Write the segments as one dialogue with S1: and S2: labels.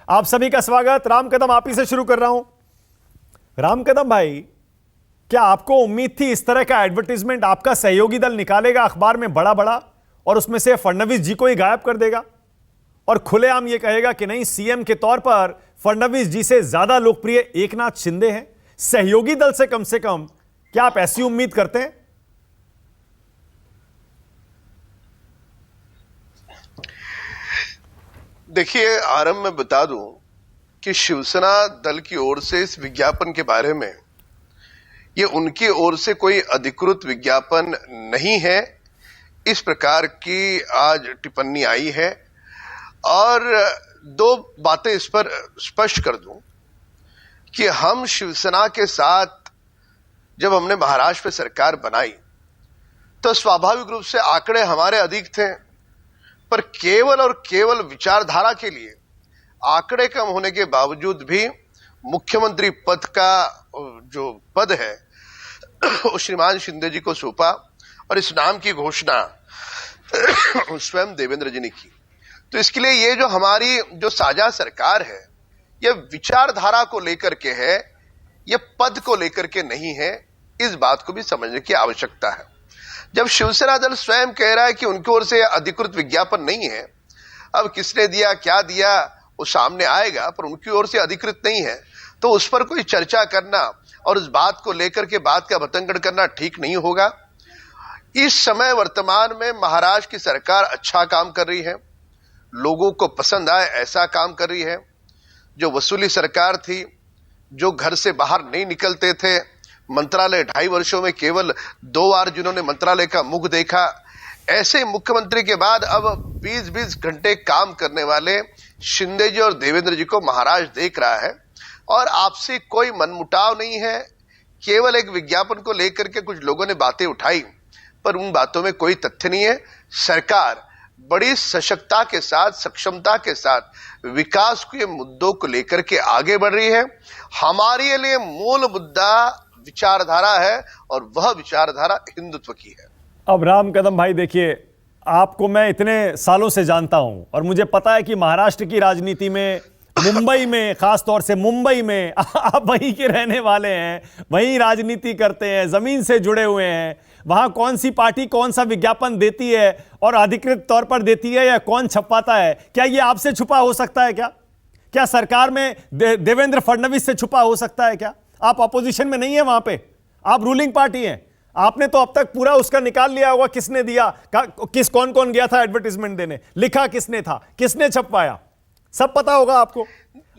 S1: आप सभी का स्वागत। राम कदम आप ही से शुरू कर रहा हूं। राम कदम भाई, क्या आपको उम्मीद थी इस तरह का एडवर्टीजमेंट आपका सहयोगी दल निकालेगा अखबार में बड़ा बड़ा और उसमें से फडणवीस जी को ही गायब कर देगा और खुलेआम यह कहेगा कि नहीं, सीएम के तौर पर फडणवीस जी से ज्यादा लोकप्रिय एकनाथ शिंदे हैं? सहयोगी दल से कम क्या आप ऐसी उम्मीद करते हैं?
S2: देखिए, आरंभ में बता दूं कि शिवसेना दल की ओर से इस विज्ञापन के बारे में ये उनकी ओर से कोई अधिकृत विज्ञापन नहीं है। इस प्रकार की आज टिप्पणी आई है और दो बातें इस पर स्पष्ट कर दूं कि हम शिवसेना के साथ जब हमने महाराष्ट्र में सरकार बनाई तो स्वाभाविक रूप से आंकड़े हमारे अधिक थे, पर केवल और केवल विचारधारा के लिए आंकड़े कम होने के बावजूद भी मुख्यमंत्री पद का जो पद है वो श्रीमान शिंदे जी को सौंपा और इस नाम की घोषणा स्वयं देवेंद्र जी ने की। तो इसके लिए ये जो हमारी जो साझा सरकार है ये विचारधारा को लेकर के है, ये पद को लेकर के नहीं है। इस बात को भी समझने की आवश्यकता है। जब शिवसेना दल स्वयं कह रहा है कि उनकी ओर से अधिकृत विज्ञापन नहीं है, अब किसने दिया क्या दिया वो सामने आएगा, पर उनकी ओर से अधिकृत नहीं है तो उस पर कोई चर्चा करना और उस बात को लेकर के बात का बतंगड़ करना ठीक नहीं होगा। इस समय वर्तमान में महाराष्ट्र की सरकार अच्छा काम कर रही है, लोगों को पसंद आए ऐसा काम कर रही है। जो वसूली सरकार थी, जो घर से बाहर नहीं निकलते थे, मंत्रालय 2.5 वर्षों में केवल 2 बार जिन्होंने मंत्रालय का मुख देखा, ऐसे मुख्यमंत्री के बाद अब 20-20 घंटे काम करने वाले शिंदे जी और देवेंद्र जी को महाराष्ट्र देख रहा है और आपसे कोई मनमुटाव नहीं है। केवल एक विज्ञापन को लेकर के कुछ लोगों ने बातें उठाई, पर उन बातों में कोई तथ्य नहीं है। सरकार बड़ी सशक्तता के साथ, सक्षमता के साथ विकास के मुद्दों को लेकर के आगे बढ़ रही है। हमारे लिए मूल मुद्दा विचारधारा है और वह विचारधारा हिंदुत्व की है।
S1: अब राम कदम भाई देखिए, आपको मैं इतने सालों से जानता हूं और मुझे पता है कि महाराष्ट्र की राजनीति में, मुंबई में, खास तौर से मुंबई में आप वहीं के रहने वाले हैं, वहीं राजनीति करते हैं, जमीन से जुड़े हुए हैं। वहां कौन सी पार्टी कौन सा विज्ञापन देती है और अधिकृत तौर पर देती है या कौन छपवाता है, क्या ये आपसे छुपा हो सकता है? क्या सरकार में देवेंद्र फडणवीस से छुपा हो सकता है? क्या आप अपोजिशन में नहीं है, वहां पे आप रूलिंग पार्टी हैं? आपने तो अब तक पूरा उसका निकाल लिया होगा, किसने दिया, कौन कौन गया था एडवर्टीजमेंट देने, लिखा किसने था, किसने छपवाया, सब पता होगा आपको।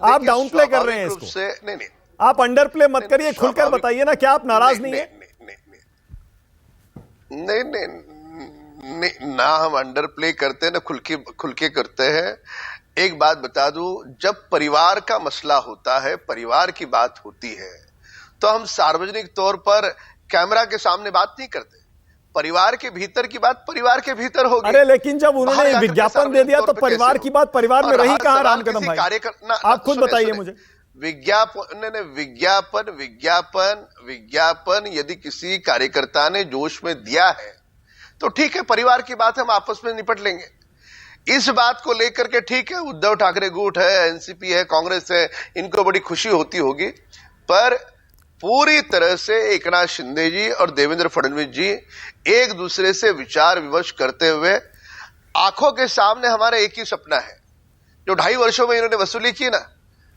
S1: आप डाउन प्ले कर रहे हैं इसको।
S2: नहीं,
S1: आप अंडर प्ले मत करिए, खुलकर बताइए ना, क्या आप नाराज नहीं है?
S2: नहीं, ना हम अंडर प्ले करते हैं ना खुल के करते हैं। एक बात बता दूं, जब परिवार का मसला होता है, परिवार की बात होती है, तो हम सार्वजनिक तौर पर कैमरा के सामने बात नहीं करते। परिवार के भीतर की बात परिवार के भीतर होगी।
S1: अरे लेकिन जब उन्होंने विज्ञापन दे दिया तो परिवार की बात परिवार में रही कहां? राम कदम भाई आप खुद बताइए मुझे।
S2: विज्ञापन यदि किसी कार्यकर्ता ने जोश में दिया है तो ठीक है, परिवार की बात हम आपस में निपट लेंगे। इस बात को लेकर के ठीक है, उद्धव ठाकरे गुट है, एनसीपी है, कांग्रेस है, इनको बड़ी खुशी होती होगी, पर पूरी तरह से एकनाथ शिंदे जी और देवेंद्र फडणवीस जी एक दूसरे से विचार विमर्श करते हुए, आंखों के सामने हमारा एक ही सपना है, जो 2.5 वर्षों में इन्होंने वसूली की ना,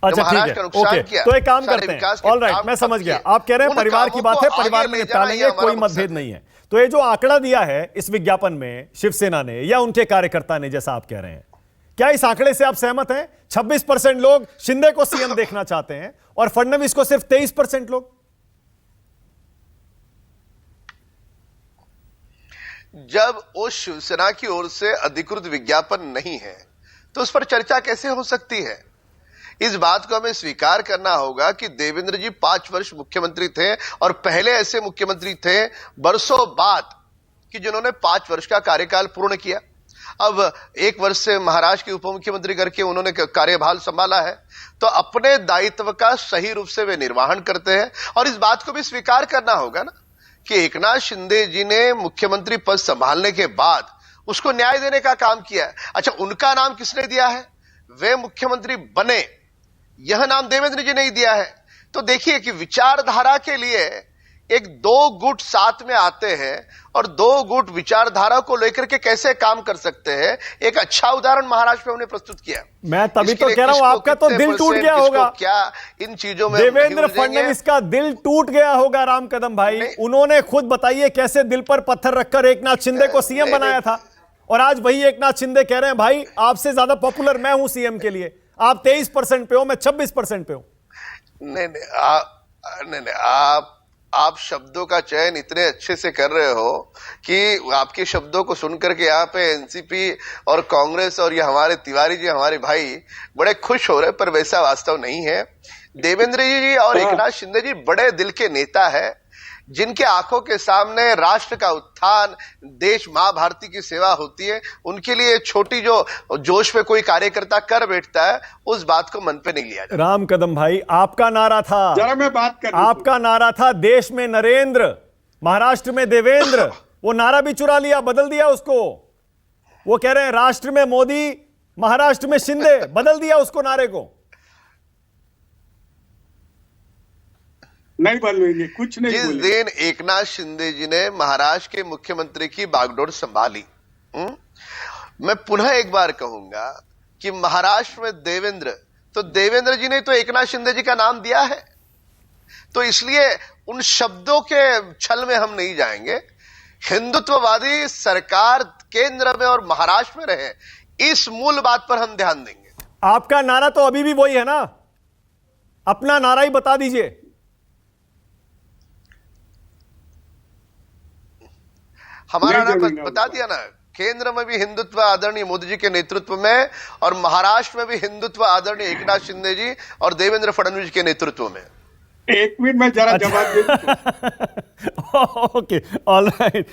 S1: अच्छा ठीक है, ओके, तो एक काम करते हैं। ऑल राइट, मैं समझ गया, आप कह रहे हैं परिवार की बात है, परिवार में निपटा लेंगे, कोई मतभेद नहीं है। तो ये जो आंकड़ा दिया है इस विज्ञापन में शिवसेना ने या उनके कार्यकर्ता ने, जैसा आप कह रहे हैं, क्या इस आंकड़े से आप सहमत हैं? 26% लोग शिंदे को सीएम देखना चाहते हैं और फडणवीस को सिर्फ 23% लोग।
S2: जब वो शिवसेना की ओर से अधिकृत विज्ञापन नहीं है तो उस पर चर्चा कैसे हो सकती है? इस बात को हमें स्वीकार करना होगा कि देवेंद्र जी 5 वर्ष मुख्यमंत्री थे और पहले ऐसे मुख्यमंत्री थे बरसों बाद कि जिन्होंने 5 वर्ष का कार्यकाल पूर्ण किया। अब 1 वर्ष से महाराष्ट्र के उप मुख्यमंत्री करके उन्होंने कार्यभार संभाला है, तो अपने दायित्व का सही रूप से वे निर्वहन करते हैं। और इस बात को भी स्वीकार करना होगा ना कि एकनाथ शिंदे जी ने मुख्यमंत्री पद संभालने के बाद उसको न्याय देने का काम किया है। अच्छा, उनका नाम किसने दिया है? वे मुख्यमंत्री बने यह नाम देवेंद्र जी ने ही दिया है। तो देखिए कि विचारधारा के लिए एक दो गुट साथ में आते हैं और दो गुट विचारधारा को लेकर के कैसे काम कर सकते हैं, एक अच्छा उदाहरण महाराष्ट्र में उन्हें प्रस्तुत किया।
S1: मैं तभी
S2: इसके
S1: तो
S2: लिए
S1: कह रहा हूं,
S2: किसको
S1: आपका तो
S2: कितने
S1: दिल टूट
S2: परसेंट,
S1: गया
S2: किसको
S1: होगा।
S2: क्या, इन चीजों में
S1: देवेंद्र
S2: नहीं उलझेंगे।
S1: फडणवीस का दिल टूट गया होगा राम कदम भाई। उन्होंने खुद बताइए कैसे दिल पर पत्थर रखकर एकनाथ शिंदे को सीएम बनाया था, और आज वही एकनाथ शिंदे कह रहे हैं भाई आपसे ज्यादा पॉपुलर मैं हूं सीएम के लिए। आप 23% पे हो, मैं 26% पे हूं।
S2: नहीं, आप शब्दों का चयन इतने अच्छे से कर रहे हो कि आपके शब्दों को सुनकर के यहाँ पे एनसीपी और कांग्रेस और ये हमारे तिवारी जी, हमारे भाई बड़े खुश हो रहे, पर वैसा वास्तव नहीं है। देवेंद्र जी और एकनाथ शिंदे जी बड़े दिल के नेता है, जिनके आंखों के सामने राष्ट्र का उत्थान, देश मां भारती की सेवा होती है। उनके लिए छोटी जो जोश पे कोई कार्यकर्ता कर बैठता है, उस बात को मन पे नहीं लिया जाता।
S1: राम कदम भाई, आपका नारा था,
S3: जरा मैं बात कर,
S1: आपका नारा था देश में नरेंद्र, महाराष्ट्र में देवेंद्र। वो नारा भी चुरा लिया, बदल दिया उसको। वो कह रहे हैं राष्ट्र में मोदी, महाराष्ट्र में शिंदे, बदल दिया उसको नारे को।
S3: नहीं बोलेंगे, कुछ नहीं
S2: जिस
S3: बोलेंगे।
S2: दिन एकनाथ शिंदे जी ने महाराष्ट्र के मुख्यमंत्री की बागडोर संभाली, मैं पुनः एक बार कहूंगा कि महाराष्ट्र में देवेंद्र, तो देवेंद्र जी ने तो एकनाथ शिंदे जी का नाम दिया है, तो इसलिए उन शब्दों के छल में हम नहीं जाएंगे। हिंदुत्ववादी सरकार केंद्र में और महाराष्ट्र में रहे, इस मूल बात पर हम ध्यान देंगे।
S1: आपका नारा तो अभी भी वही है ना, अपना नारा ही बता दीजिए।
S2: हमारा नाम बता दिया ना, केंद्र में भी हिंदुत्व आदरणीय मोदी जी के नेतृत्व में, और महाराष्ट्र में भी हिंदुत्व आदरणीय एकनाथ शिंदे जी और देवेंद्र फडणवीस के नेतृत्व में।
S3: एक मिनट में जरा जवाब दे।
S1: Okay, all right.